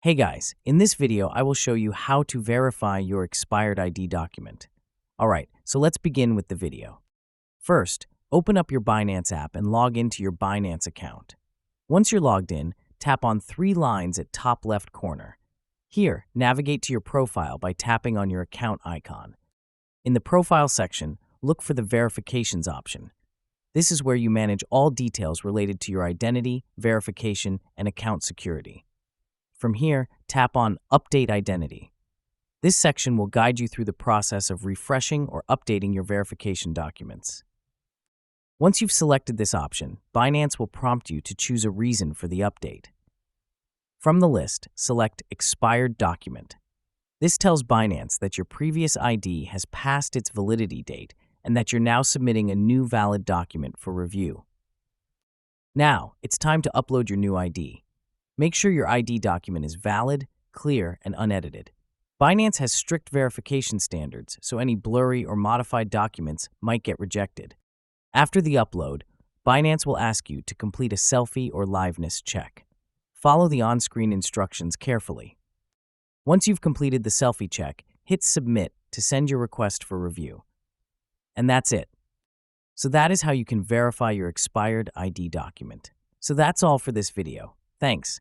Hey guys, in this video I will show you how to verify your expired ID document. Alright, so let's begin with the video. First, open up your Binance app and log into your Binance account. Once you're logged in, tap on three lines at top left corner. Here, navigate to your profile by tapping on your account icon. In the profile section, look for the verifications option. This is where you manage all details related to your identity, verification, and account security. From here, tap on Update Identity. This section will guide you through the process of refreshing or updating your verification documents. Once you've selected this option, Binance will prompt you to choose a reason for the update. From the list, select Expired Document. This tells Binance that your previous ID has passed its validity date and that you're now submitting a new valid document for review. Now, it's time to upload your new ID. Make sure your ID document is valid, clear, and unedited. Binance has strict verification standards, so any blurry or modified documents might get rejected. After the upload, Binance will ask you to complete a selfie or liveness check. Follow the on-screen instructions carefully. Once you've completed the selfie check, hit Submit to send your request for review. And that's it. So that is how you can verify your expired ID document. So that's all for this video. Thanks.